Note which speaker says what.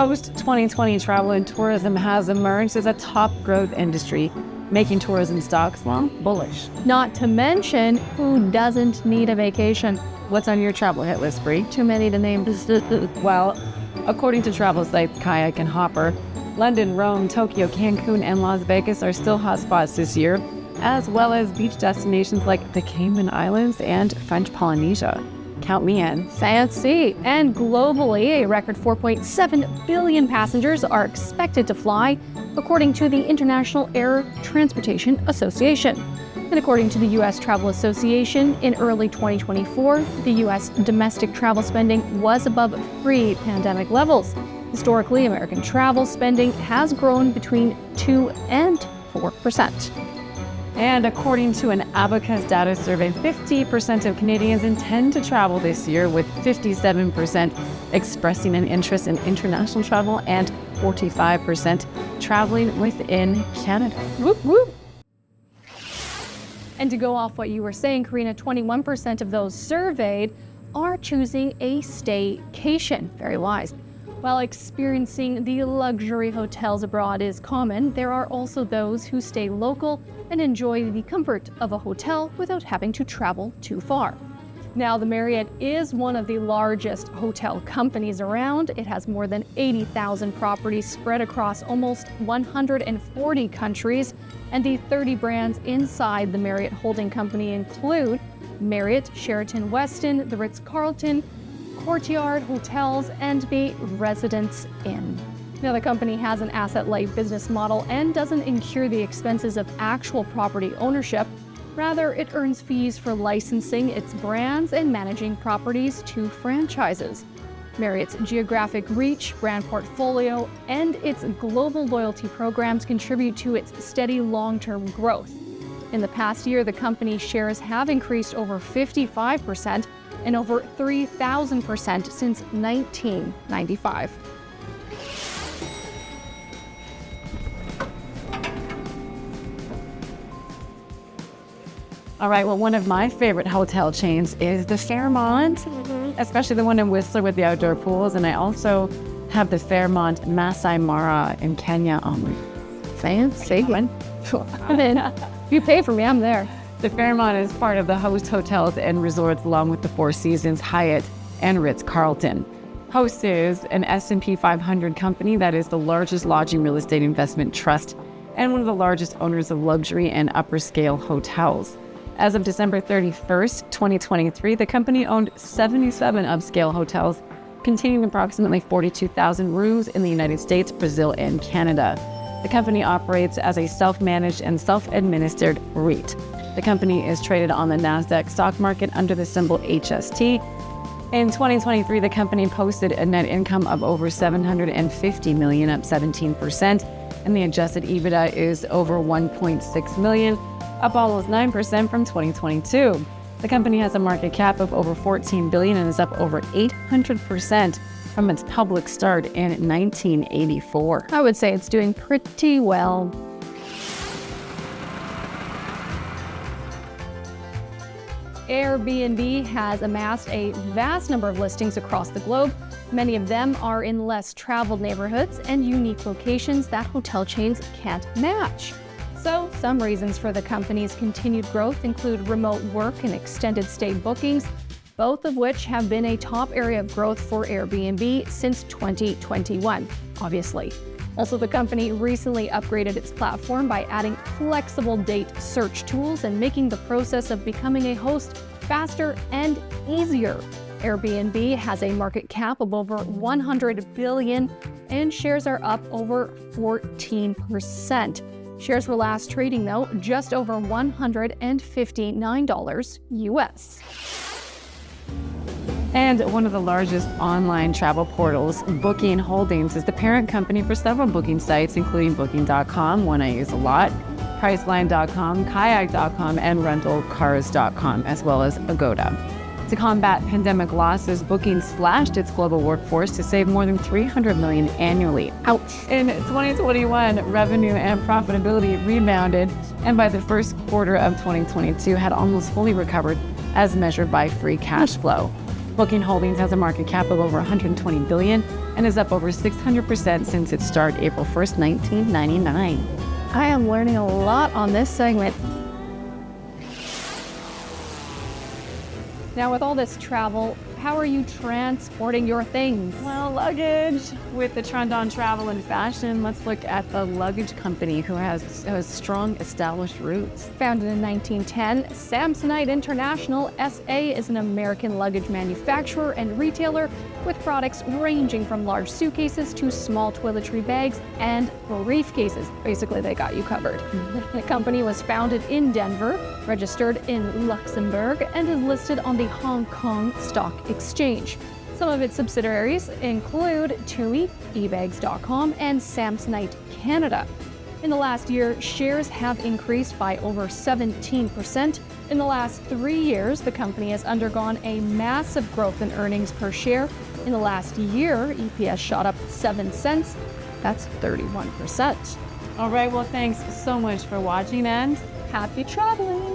Speaker 1: Post-2020, travel and tourism has emerged as a top growth industry, making tourism stocks, well, bullish.
Speaker 2: Not to mention, who doesn't need a vacation?
Speaker 1: What's on your travel hit list, Bree?
Speaker 2: Too many to name.
Speaker 1: Well, according to travel sites Kayak and Hopper, London, Rome, Tokyo, Cancun, and Las Vegas are still hotspots this year, as well as beach destinations like the Cayman Islands and French Polynesia. Count me in.
Speaker 2: Fancy. And globally, a record 4.7 billion passengers are expected to fly, according to the International Air Transportation Association. And according to the U.S. Travel Association, in early 2024, the U.S. domestic travel spending was above pre-pandemic levels. Historically, American travel spending has grown between 2 and 4%.
Speaker 1: And according to an Abacus data survey, 50% of Canadians intend to travel this year, with 57% expressing an interest in international travel and 45% traveling within Canada.
Speaker 2: Whoop, whoop. And to go off what you were saying, Karina, 21% of those surveyed are choosing a staycation. Very wise. While experiencing the luxury hotels abroad is common, there are also those who stay local and enjoy the comfort of a hotel without having to travel too far. Now, the Marriott is one of the largest hotel companies around. It has more than 80,000 properties spread across almost 140 countries, and the 30 brands inside the Marriott holding company include Marriott, Sheraton Westin, the Ritz-Carlton, Courtyard Hotels, and the Residence Inn. Now, the company has an asset-light business model and doesn't incur the expenses of actual property ownership. Rather, it earns fees for licensing its brands and managing properties to franchises. Marriott's geographic reach, brand portfolio, and its global loyalty programs contribute to its steady long-term growth. In the past year, the company's shares have increased over 55% and over 3,000% since 1995.
Speaker 1: All right, well, one of my favorite hotel chains is the Fairmont, especially the one in Whistler with the outdoor pools. And I also have the Fairmont Masai Mara in Kenya on my
Speaker 2: fancy one. I'm in. You pay for me, I'm there.
Speaker 1: The Fairmont is part of the Host Hotels and Resorts, along with the Four Seasons, Hyatt, and Ritz-Carlton. Host is an S&P 500 company that is the largest lodging real estate investment trust and one of the largest owners of luxury and upper-scale hotels. As of December 31st, 2023, the company owned 77 upscale hotels, containing approximately 42,000 rooms in the United States, Brazil, and Canada. The company operates as a self-managed and self-administered REIT. The company is traded on the NASDAQ stock market under the symbol HST. In 2023, the company posted a net income of over $750 million, up 17%, and the adjusted EBITDA is over $1.6 million, up almost 9% from 2022. The company has a market cap of over $14 billion and is up over 800% from its public start in 1984.
Speaker 2: I would say it's doing pretty well. Airbnb has amassed a vast number of listings across the globe. Many of them are in less traveled neighborhoods and unique locations that hotel chains can't match. So, some reasons for the company's continued growth include remote work and extended stay bookings, both of which have been a top area of growth for Airbnb since 2021, obviously. Also, the company recently upgraded its platform by adding flexible date search tools and making the process of becoming a host faster and easier. Airbnb has a market cap of over $100 billion and shares are up over 14%. Shares were last trading, though, just over $159 US.
Speaker 1: And one of the largest online travel portals, Booking Holdings, is the parent company for several booking sites, including Booking.com, one I use a lot, Priceline.com, Kayak.com, and RentalCars.com, as well as Agoda. To combat pandemic losses, Booking slashed its global workforce to save more than $300 million annually. Ouch! In 2021, revenue and profitability rebounded, and by the first quarter of 2022 had almost fully recovered as measured by free cash flow. Booking Holdings has a market cap of over $120 billion and is up over 600% since its start April 1st, 1999.
Speaker 2: I am learning a lot on this segment. Now, with all this travel, how are you transporting your things?
Speaker 1: Well, luggage. With the trend on travel and fashion, let's look at the luggage company who has strong established roots.
Speaker 2: Founded in 1910, Samsonite International SA is an American luggage manufacturer and retailer with products ranging from large suitcases to small toiletry bags and briefcases. Basically, they got you covered. The company was founded in Denver, registered in Luxembourg, and is listed on the Hong Kong Stock Exchange. Some of its subsidiaries include TUI, ebags.com, and Samsonite Canada. In the last year, shares have increased by over 17%. In the last 3 years, the company has undergone a massive growth in earnings per share. In the last year, EPS shot up 7 cents. That's 31%.
Speaker 1: All right, well, thanks so much for watching and
Speaker 2: Happy traveling!